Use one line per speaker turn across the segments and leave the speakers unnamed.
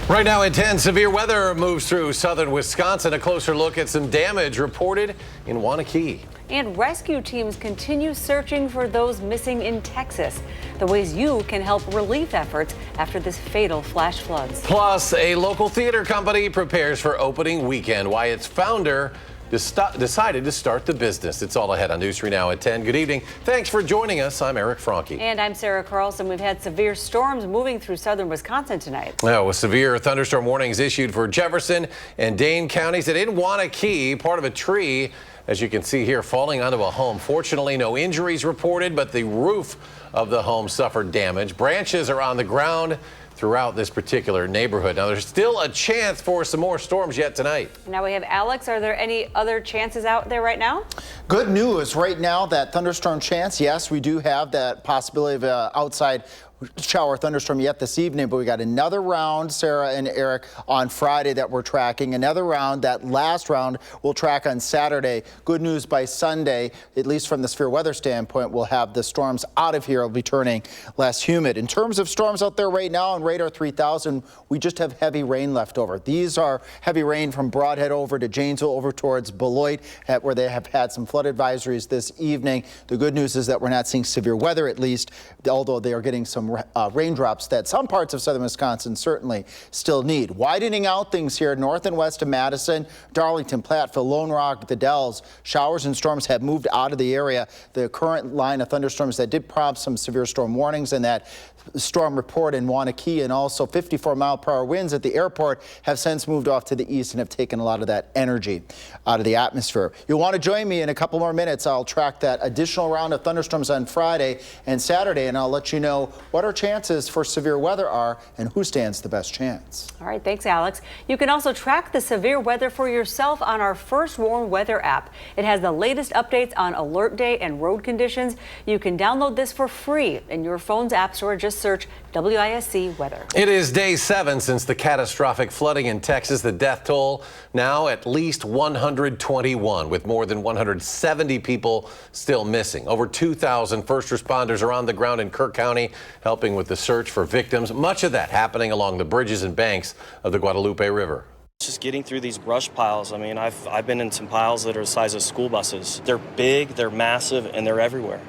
Right now at 10, severe weather moves through southern Wisconsin. A closer look at some damage reported in Waunakee.
And rescue teams continue searching for those missing in Texas. The ways you can help relief efforts after this fatal flash floods.
Plus, a local theater company prepares for opening weekend. Why its founder decided to start the business. It's all ahead on News 3 Now at 10. Good evening. Thanks for joining us. I'm Eric Franke.
And I'm Sarah Carlson. We've had severe storms moving through southern Wisconsin tonight.
Now, with severe thunderstorm warnings issued for Jefferson and Dane counties, and in Waunakee, part of a tree, as you can see here, falling onto a home. Fortunately, no injuries reported, but the roof of the home suffered damage. Branches are on the ground throughout this particular neighborhood. Now, there's still a chance for some more storms yet tonight.
Now we have Alex. Are there any other chances out there right now?
Good news right now, that thunderstorm chance. Yes, we do have that possibility of outside shower thunderstorm yet this evening, but we got another round, Sarah and Eric, on Friday that we're tracking. Another round, that last round, we'll track on Saturday. Good news, by Sunday, at least from the severe weather standpoint, we'll have the storms out of here. It'll be turning less humid. In terms of storms out there right now on radar 3000, we just have heavy rain left over. These are heavy rain from Broadhead over to Janesville over towards Beloit, where they have had some flood advisories this evening. The good news is that we're not seeing severe weather, at least, although they are getting some raindrops that some parts of southern Wisconsin certainly still need. Widening out things here north and west of Madison, Darlington, Platteville, Lone Rock, the Dells. Showers and storms have moved out of the area. The current line of thunderstorms that did prompt some severe storm warnings and that storm report in Waunakee, and also 54-mile-per-hour winds at the airport, have since moved off to the east and have taken a lot of that energy out of the atmosphere. You'll want to join me in a couple more minutes. I'll track that additional round of thunderstorms on Friday and Saturday, and I'll let you know what our chances for severe weather are and who stands the best chance.
All right, thanks, Alex. You can also track the severe weather for yourself on our First Warn Weather app. It has the latest updates on alert day and road conditions. You can download this for free in your phone's app store. Just search WISC weather.
It is day 7 since the catastrophic flooding in Texas. The death toll now at least 121, with more than 170 people still missing. Over 2,000 first responders are on the ground in Kirk County helping with the search for victims. Much of that happening along the bridges and banks of the Guadalupe River.
Just getting through these brush piles. I mean, I've been in some piles that are the size of school buses. They're big, they're massive, and they're everywhere.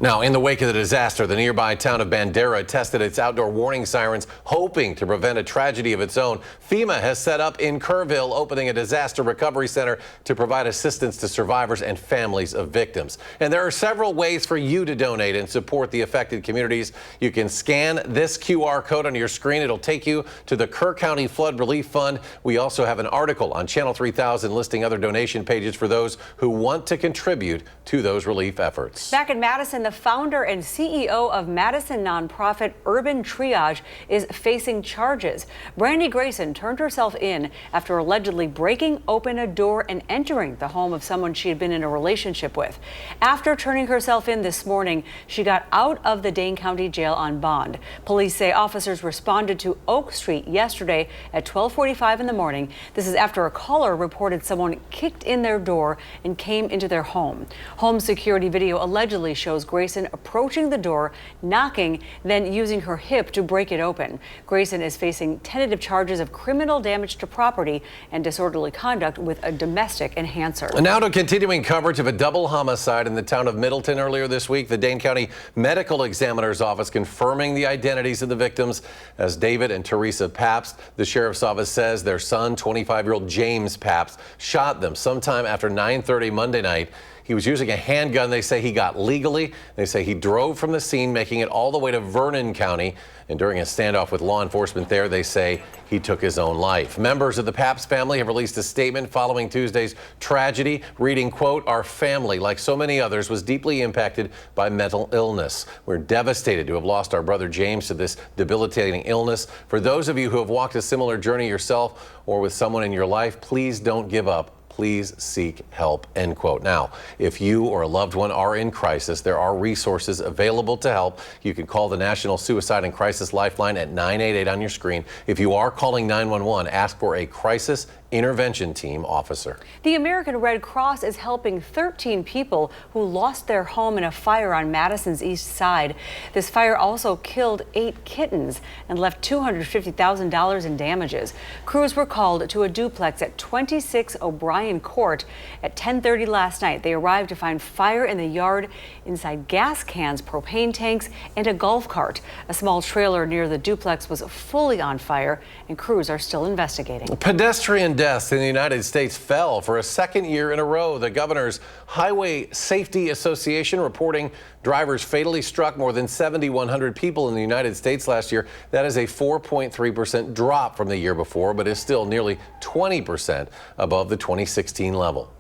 Now, in the wake of the disaster, the nearby town of Bandera tested its outdoor warning sirens, hoping to prevent a tragedy of its own. FEMA has set up in Kerrville, opening a disaster recovery center to provide assistance to survivors and families of victims. And there are several ways for you to donate and support the affected communities. You can scan this QR code on your screen. It'll take you to the Kirk County Flood Relief Fund. We also have an article on Channel 3000 listing other donation pages for those who want to contribute to those relief efforts.
Back in Madison, the founder and CEO of Madison nonprofit Urban Triage is facing charges. Brandy Grayson turned herself in after allegedly breaking open a door and entering the home of someone she had been in a relationship with. After turning herself in this morning, she got out of the Dane County Jail on bond. Police say officers responded to Oak Street yesterday at 12:45 in the morning. This is after a caller reported someone kicked in their door and came into their home. Home security video allegedly shows Grayson approaching the door, knocking, then using her hip to break it open. Grayson is facing tentative charges of criminal damage to property and disorderly conduct with a domestic enhancer.
And now to continuing coverage of a double homicide in the town of Middleton earlier this week. The Dane County Medical Examiner's Office confirming the identities of the victims as David and Teresa Pabst. The sheriff's office says their son, 25-year-old James Pabst, shot them sometime after 9:30 Monday night. He was using a handgun. They say he got legally. They say he drove from the scene, making it all the way to Vernon County. And during a standoff with law enforcement there, they say he took his own life. Members of the Pabst family have released a statement following Tuesday's tragedy, reading, quote, "Our family, like so many others, was deeply impacted by mental illness. We're devastated to have lost our brother James to this debilitating illness. For those of you who have walked a similar journey yourself or with someone in your life, please don't give up. Please seek help," end quote. Now, if you or a loved one are in crisis, there are resources available to help. You can call the National Suicide and Crisis Lifeline at 988 on your screen. If you are calling 911, ask for a crisis intervention team officer.
The American Red Cross is helping 13 people who lost their home in a fire on Madison's east side. This fire also killed 8 kittens and left $250,000 in damages. Crews were called to a duplex at 26 O'Brien Court at 10:30 last night. They arrived to find fire in the yard inside gas cans, propane tanks, and a golf cart. A small trailer near the duplex was fully on fire, and crews are still investigating.
Pedestrian deaths in the United States fell for a second year in a row. The Governor's Highway Safety Association reporting drivers fatally struck more than 7,100 people in the United States last year. That is a 4.3% drop from the year before, but is still nearly 20% above the 2016 level.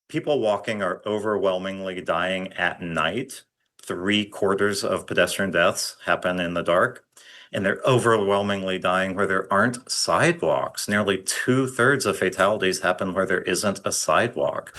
People walking are overwhelmingly dying at night. 3/4 of pedestrian deaths happen in the dark. And they're overwhelmingly dying where there aren't sidewalks. Nearly 2/3 of fatalities happen where there isn't a sidewalk.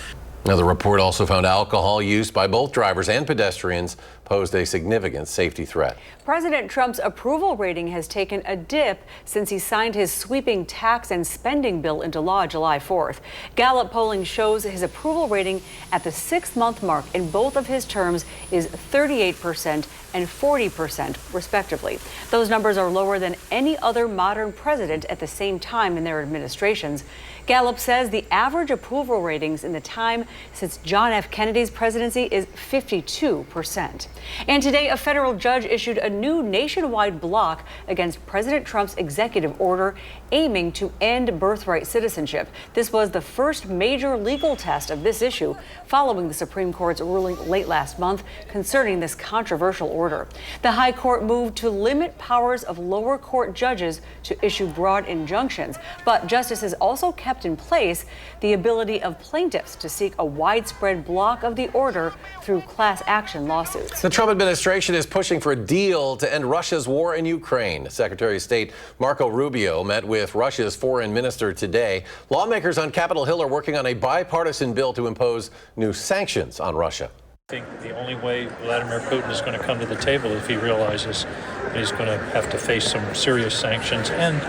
Now, the report also found alcohol use by both drivers and pedestrians posed a significant safety threat.
President Trump's approval rating has taken a dip since he signed his sweeping tax and spending bill into law July 4th. Gallup polling shows his approval rating at the 6-month mark in both of his terms is 38% and 40% respectively. Those numbers are lower than any other modern president at the same time in their administrations. Gallup says the average approval ratings in the time since John F. Kennedy's presidency is 52%. And today, a federal judge issued a new nationwide block against President Trump's executive order aiming to end birthright citizenship. This was the first major legal test of this issue following the Supreme Court's ruling late last month concerning this controversial order. The High Court moved to limit powers of lower court judges to issue broad injunctions, but justices also kept in place the ability of plaintiffs to seek a widespread block of the order through class action lawsuits.
The Trump administration is pushing for a deal to end Russia's war in Ukraine. Secretary of State Marco Rubio met with Russia's foreign minister today. Lawmakers on Capitol Hill are working on a bipartisan bill to impose new sanctions on Russia.
I think the only way Vladimir Putin is going to come to the table if he realizes that he's going to have to face some serious sanctions and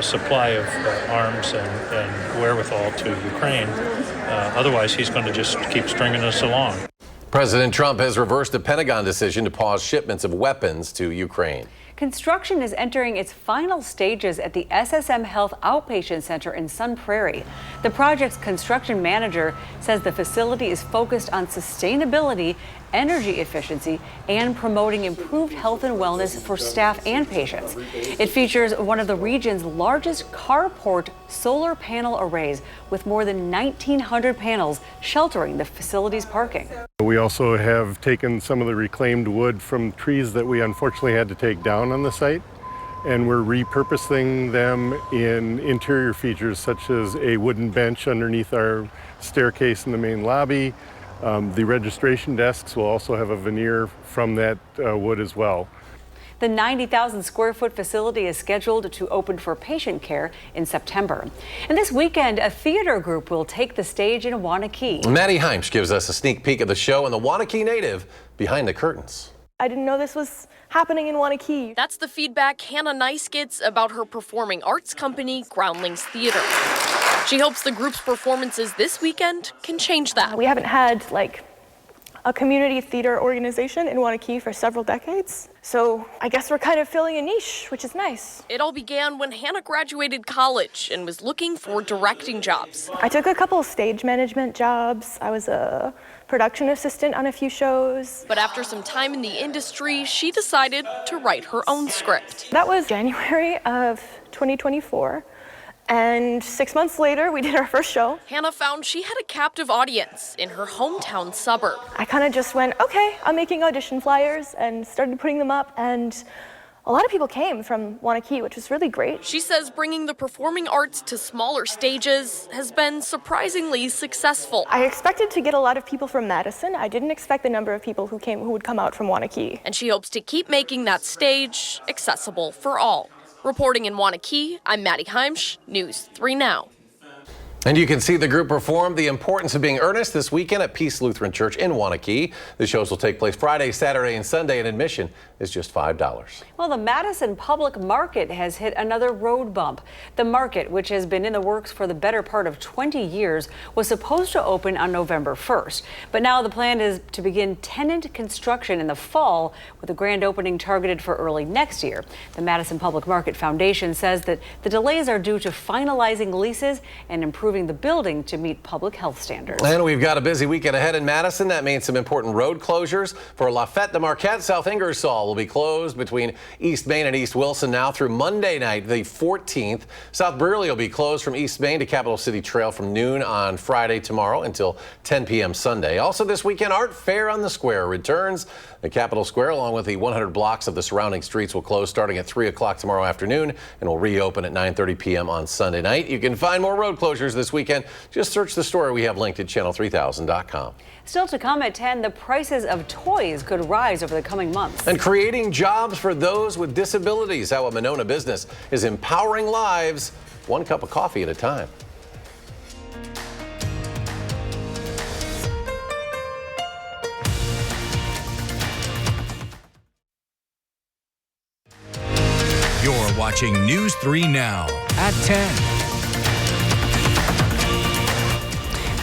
supply of arms and wherewithal to Ukraine. Otherwise, he's going to just keep stringing us along.
President Trump has reversed the Pentagon decision to pause shipments of weapons to Ukraine.
Construction is entering its final stages at the SSM Health Outpatient Center in Sun Prairie. The project's construction manager says the facility is focused on sustainability, energy efficiency, and promoting improved health and wellness for staff and patients. It features one of the region's largest carport solar panel arrays with more than 1,900 panels sheltering the facility's parking.
We also have taken some of the reclaimed wood from trees that we unfortunately had to take down on the site, and we're repurposing them in interior features such as a wooden bench underneath our staircase in the main lobby. The registration desks will also have a veneer from that wood as well.
The 90,000 square foot facility is scheduled to open for patient care in September. And this weekend, a theater group will take the stage in Wanakee.
Maddie Heimsch gives us a sneak peek of the show and the Wanakee native behind the curtains.
I didn't know this was happening in Wanakee.
That's the feedback Hannah Nice gets about her performing arts company, Groundlings Theater. She hopes the group's performances this weekend can change that.
We haven't had a community theater organization in Wanakee for several decades. So I guess we're kind of filling a niche, which is nice.
It all began when Hannah graduated college and was looking for directing jobs.
I took a couple of stage management jobs. I was a production assistant on a few shows.
But after some time in the industry, she decided to write her own script.
That was January of 2024. And 6 months later, we did our first show.
Hannah found she had a captive audience in her hometown suburb.
I kind of just went, okay, I'm making audition flyers and started putting them up. And a lot of people came from Wanakee, which was really great.
She says bringing the performing arts to smaller stages has been surprisingly successful.
I expected to get a lot of people from Madison. I didn't expect the number of people who would come out from Wanakee.
And she hopes to keep making that stage accessible for all. Reporting in Wanakee, I'm Maddie Heimsch, News 3 Now.
And you can see the group perform The Importance of Being Earnest this weekend at Peace Lutheran Church in Wanakee. The shows will take place Friday, Saturday, and Sunday, and admission is just $5.
Well, the Madison Public Market has hit another road bump. The market, which has been in the works for the better part of 20 years, was supposed to open on November 1st. But now the plan is to begin tenant construction in the fall, with a grand opening targeted for early next year. The Madison Public Market Foundation says that the delays are due to finalizing leases and improving the building to meet public health standards.
And we've got a busy weekend ahead in Madison. That means some important road closures. For Lafayette to Marquette, South Ingersoll will be closed between East Main and East Wilson now through Monday night, the 14th. South Brearley will be closed from East Main to Capitol City Trail from noon on Friday tomorrow until 10 p.m. Sunday. Also this weekend, Art Fair on the Square returns. The Capitol Square, along with the 100 blocks of the surrounding streets, will close starting at 3 o'clock tomorrow afternoon and will reopen at 9:30 p.m. on Sunday night. You can find more road closures this weekend. Just search the story we have linked at channel3000.com.
Still to come at 10, the prices of toys could rise over the coming months.
And creating jobs for those with disabilities. How a Monona business is empowering lives, one cup of coffee at a time.
You're watching News 3 Now at 10.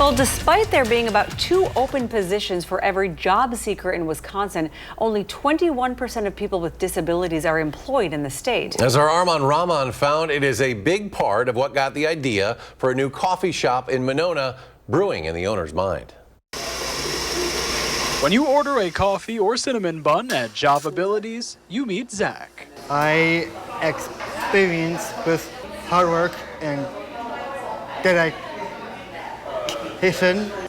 Well, despite there being about 2 open positions for every job seeker in Wisconsin, only 21% of people with disabilities are employed in the state.
As our Armand Rahman found, it is a big part of what got the idea for a new coffee shop in Monona brewing in the owner's mind.
When you order a coffee or cinnamon bun at Job Abilities, you meet Zach.
I experience with hard work and dedication.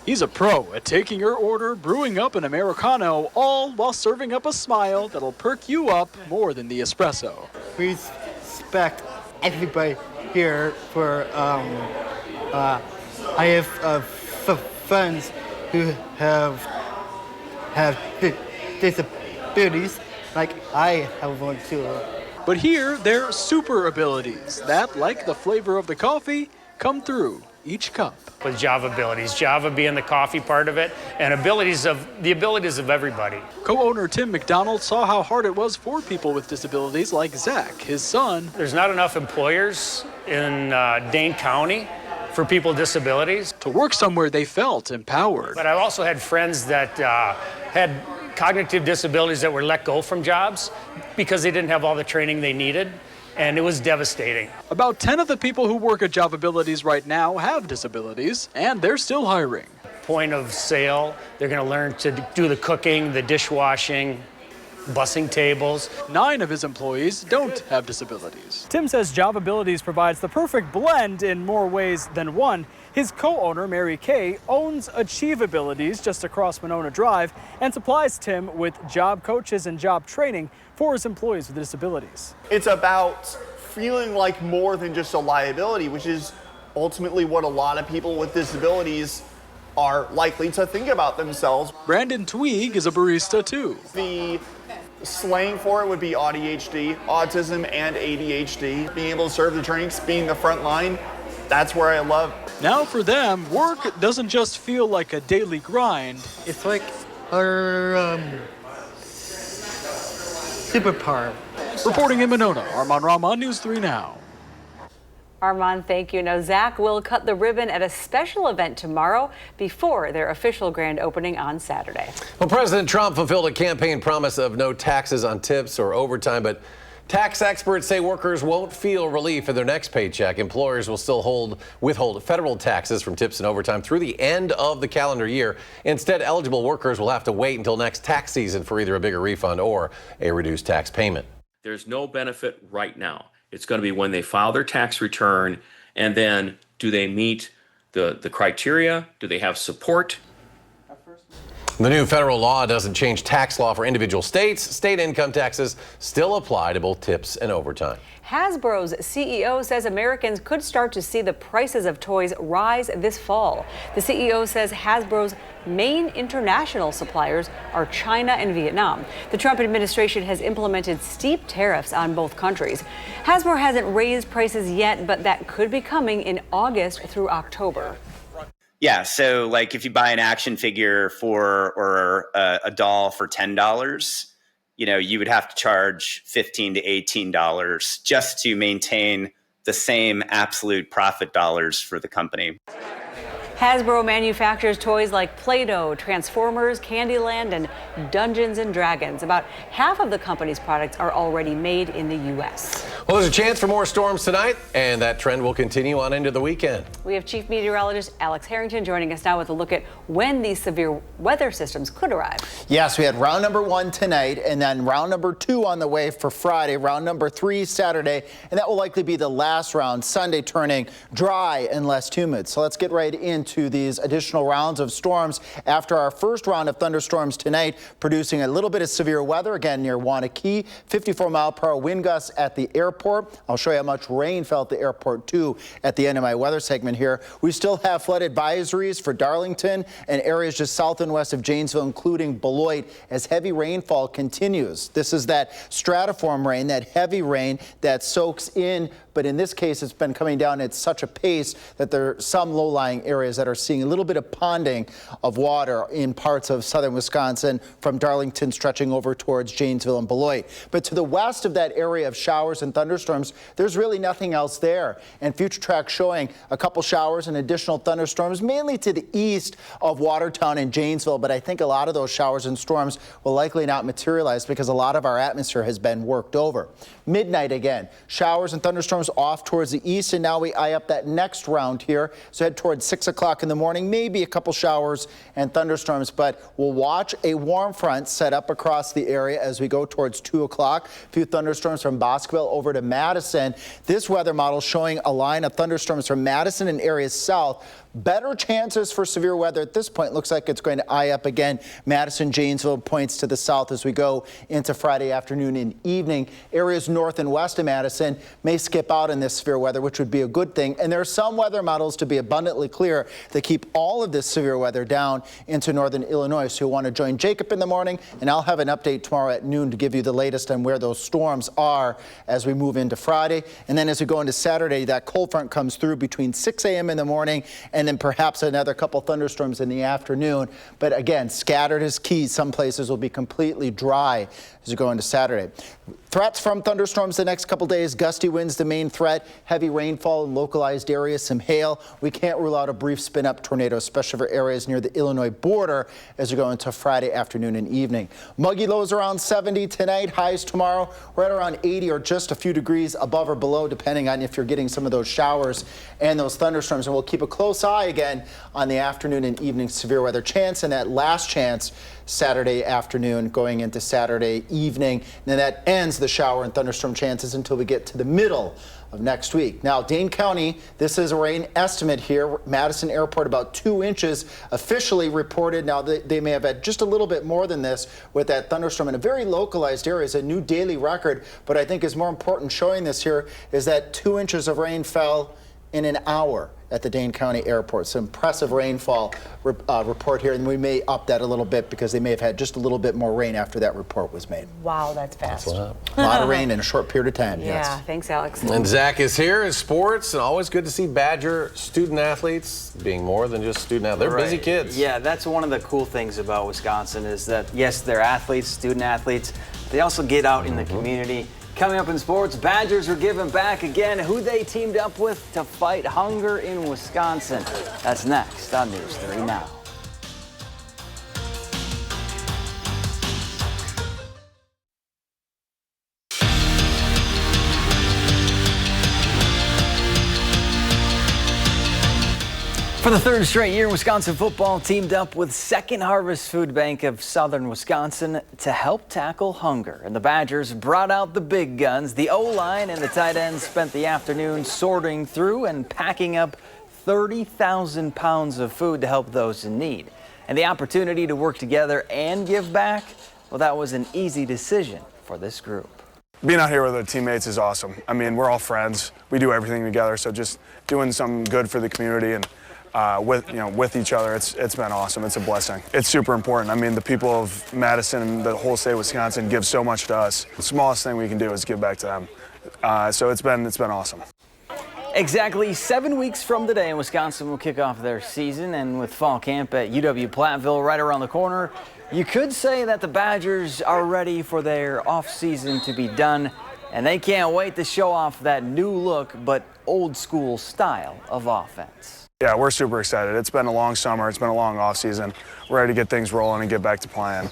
He's a pro at taking your order, brewing up an Americano, all while serving up a smile that'll perk you up more than the espresso.
We respect everybody here for, I have friends who have disabilities, like I have one too.
But here, they're super abilities that, like the flavor of the coffee, come through each cup.
With Job Abilities, Java being the coffee part of it, and the abilities of everybody.
Co-owner Tim McDonald saw how hard it was for people with disabilities like Zach, his son.
There's not enough employers in Dane County for people with disabilities.
To work somewhere they felt empowered.
But I also had friends that had cognitive disabilities that were let go from jobs because they didn't have all the training they needed. And it was devastating.
About 10 of the people who work at Job Abilities right now have disabilities, and they're still hiring.
Point of sale, they're going to learn to do the cooking, the dishwashing, bussing tables.
9 of his employees don't have disabilities. Tim says Job Abilities provides the perfect blend in more ways than one. His co-owner, Mary Kay, owns Achieve Abilities just across Monona Drive and supplies Tim with job coaches and job training for his employees with disabilities.
It's about feeling like more than just a liability, which is ultimately what a lot of people with disabilities are likely to think about themselves.
Brandon Tweeg is a barista too.
The slang for it would be ADHD, autism and ADHD. Being able to serve the drinks, being the front line, that's where I love.
Now for them, work doesn't just feel like a daily grind.
It's like our superpower.
Reporting in Monona, Armand Rahman, News 3 Now.
Armand, thank you. Now, Zach will cut the ribbon at a special event tomorrow before their official grand opening on Saturday.
Well, President Trump fulfilled a campaign promise of no taxes on tips or overtime, but tax experts say workers won't feel relief in their next paycheck. Employers will still withhold federal taxes from tips and overtime through the end of the calendar year. Instead, eligible workers will have to wait until next tax season for either a bigger refund or a reduced tax payment.
There's no benefit right now. It's going to be when they file their tax return, and then do they meet the criteria? Do they have support?
The new federal law doesn't change tax law for individual states. State income taxes still apply to both tips and overtime.
Hasbro's CEO says Americans could start to see the prices of toys rise this fall. The CEO says Hasbro's main international suppliers are China and Vietnam. The Trump administration has implemented steep tariffs on both countries. Hasbro hasn't raised prices yet, but that could be coming in August through October.
Yeah, so like if you buy an action figure or a doll for $10, you would have to charge $15 to $18 just to maintain the same absolute profit dollars for the company.
Hasbro manufactures toys like Play-Doh, Transformers, Candyland, and Dungeons & Dragons. About half of the company's products are already made in the U.S.
Well, there's a chance for more storms tonight, and that trend will continue on into the weekend.
We have Chief Meteorologist Alex Harrington joining us now with a look at when these severe weather systems could arrive.
Yes, we had round number 1 tonight, and then round number 2 on the way for Friday, round number 3 Saturday, and that will likely be the last round, Sunday, turning dry and less humid. So let's get right into these additional rounds of storms after our first round of thunderstorms tonight, producing a little bit of severe weather again near Wanakee, 54-mile-per-hour wind gusts at the airport. I'll show you how much rain fell at the airport too at the end of my weather segment here. We still have flood advisories for Darlington and areas just south and west of Janesville, including Beloit, as heavy rainfall continues. This is that stratiform rain, that heavy rain that soaks in, but in this case it's been coming down at such a pace that there are some low-lying areas that are seeing a little bit of ponding of water in parts of southern Wisconsin, from Darlington stretching over towards Janesville and Beloit. But to the west of that area of showers and thunderstorms, there's really nothing else there. And future track showing a couple showers and additional thunderstorms, mainly to the east of Watertown and Janesville. But I think a lot of those showers and storms will likely not materialize because a lot of our atmosphere has been worked over. Midnight again, showers and thunderstorms off towards the east, and now we eye up that next round here. So head towards 6 o'clock in the morning, maybe a couple showers and thunderstorms, but we'll watch a warm front set up across the area as we go towards 2 o'clock. A few thunderstorms from Bosqueville over to Madison. This weather model showing a line of thunderstorms from Madison and areas south. Better chances for severe weather at this point. Looks like it's going to eye up again. Madison, Janesville points to the south as we go into Friday afternoon and evening. Areas north and west of Madison may skip out in this severe weather, which would be a good thing. And there are some weather models, to be abundantly clear, that keep all of this severe weather down into northern Illinois. So you'll want to join Jacob in the morning, and I'll have an update tomorrow at noon to give you the latest on where those storms are as we move into Friday. And then as we go into Saturday, that cold front comes through between 6 a.m. in the morning and then perhaps another couple thunderstorms in the afternoon. But again, scattered is key. Some places will be completely dry as you go into Saturday. Threats from thunderstorms the next couple days. Gusty winds the main threat. Heavy rainfall in localized areas. Some hail. We can't rule out a brief spin-up tornado, especially for areas near the Illinois border as we go into Friday afternoon and evening. Muggy lows around 70 tonight. Highs tomorrow right around 80 or just a few degrees above or below, depending on if you're getting some of those showers and those thunderstorms. And we'll keep a close eye again on the afternoon and evening severe weather chance, and that last chance Saturday afternoon going into Saturday evening. And then that ends the shower and thunderstorm chances until we get to the middle of next week. Now, Dane County, this is a rain estimate here. Madison Airport, about 2 inches officially reported. Now, they may have had just a little bit more than this with that thunderstorm in a very localized area. It's a new daily record, but I think is more important showing this here is that 2 inches of rain fell in an hour at the Dane County Airport. Some impressive rainfall report here, and we may up that a little bit because they may have had just a little bit more rain after that report was made.
Wow, that's fast.
That's
a lot of rain in a short period of time.
Yeah,
yes.
Thanks, Alex.
And Zach is here in sports, and always good to see Badger student athletes being more than just student athletes. They're busy kids.
Yeah, that's one of the cool things about Wisconsin is that, yes, they're athletes, student athletes. They also get out in the community. Coming up in sports, Badgers are giving back again. Who they teamed up with to fight hunger in Wisconsin. That's next on News 3 Now. For the third straight year, Wisconsin football teamed up with Second Harvest Food Bank of Southern Wisconsin to help tackle hunger. And the Badgers brought out the big guns. The O-line and the tight ends spent the afternoon sorting through and packing up 30,000 pounds of food to help those in need. And the opportunity to work together and give back, well, that was an easy decision for this group.
Being out here with the teammates is awesome. I mean, we're all friends. We do everything together, so just doing something good for the community and with each other, it's been awesome. It's a blessing. It's super important. I mean, the people of Madison and the whole state of Wisconsin give so much to us. The smallest thing we can do is give back to them. So it's been awesome.
Exactly 7 weeks from today, Wisconsin will kick off their season, and with fall camp at UW-Platteville right around the corner, you could say that the Badgers are ready for their off-season to be done, and they can't wait to show off that new look but old-school style of offense.
Yeah, we're super excited. It's been a long summer. It's been a long off-season. We're ready to get things rolling and get back to playing.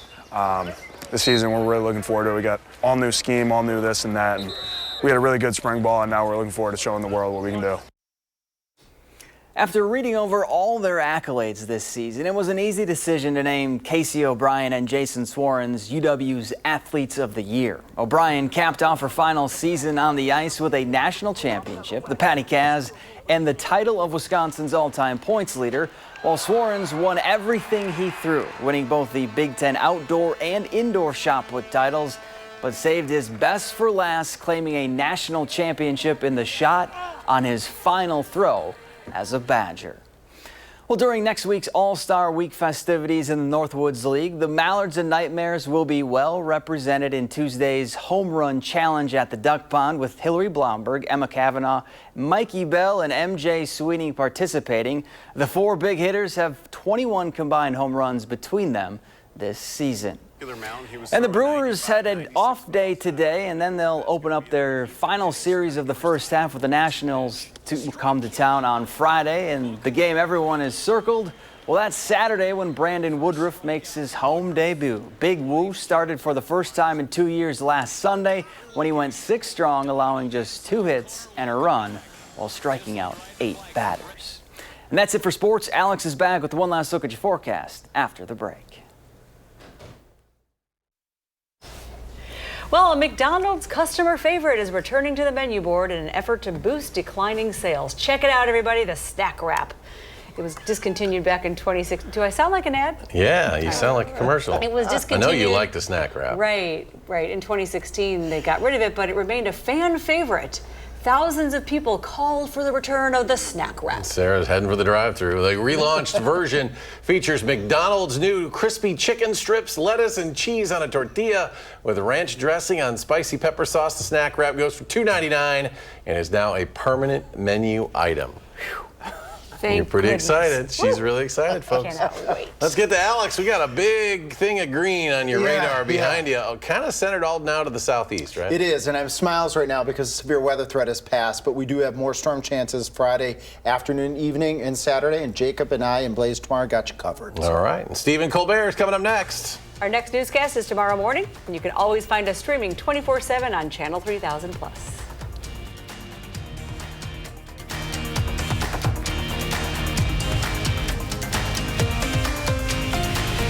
This season, we're really looking forward to it. We got all new scheme, all new this and that, and we had a really good spring ball, and now we're looking forward to showing the world what we can do.
After reading over all their accolades this season, it was an easy decision to name Casey O'Brien and Jason Swarens UW's Athletes of the Year. O'Brien capped off her final season on the ice with a national championship, the Patty Caz, and the title of Wisconsin's all-time points leader, while Swarens won everything he threw, winning both the Big Ten outdoor and indoor shot put titles, but saved his best for last, claiming a national championship in the shot on his final throw as a Badger. Well, during next week's All-Star Week festivities in the Northwoods League, the Mallards and Nightmares will be well represented in Tuesday's Home Run Challenge at the Duck Pond, with Hillary Blomberg, Emma Kavanaugh, Mikey Bell, and MJ Sweeney participating. The four big hitters have 21 combined home runs between them this season. And the Brewers had an off day today, and then they'll open up their final series of the first half with the Nationals to come to town on Friday. And the game everyone has circled, well, that's Saturday when Brandon Woodruff makes his home debut. Big Woo started for the first time in 2 years last Sunday when he went 6 strong, allowing just 2 hits and a run while striking out 8 batters. And that's it for sports. Alex is back with one last look at your forecast after the break.
Well, a McDonald's customer favorite is returning to the menu board in an effort to boost declining sales. Check it out, everybody, the snack wrap. It was discontinued back in 2016. Do I sound like an ad?
Yeah, you sound like a commercial.
It was discontinued.
I know you like the snack wrap.
Right. In 2016, they got rid of it, but it remained a fan favorite. Thousands of people called for the return of the snack wrap.
Sarah's heading for the drive-thru. The relaunched version features McDonald's new crispy chicken strips, lettuce, and cheese on a tortilla with ranch dressing on spicy pepper sauce. The snack wrap goes for $2.99 and is now a permanent menu item. You're pretty excited. She's really excited, folks.
I cannot wait.
Let's get to Alex. We got a big thing of green on your radar behind you. Kind of centered all now to the southeast, right?
It is, and I have smiles right now because severe weather threat has passed, but we do have more storm chances Friday afternoon, evening, and Saturday, and Jacob and I and Blaze tomorrow got you covered.
All right, and Stephen Colbert is coming up next.
Our next newscast is tomorrow morning, and you can always find us streaming 24/7 on Channel 3000+.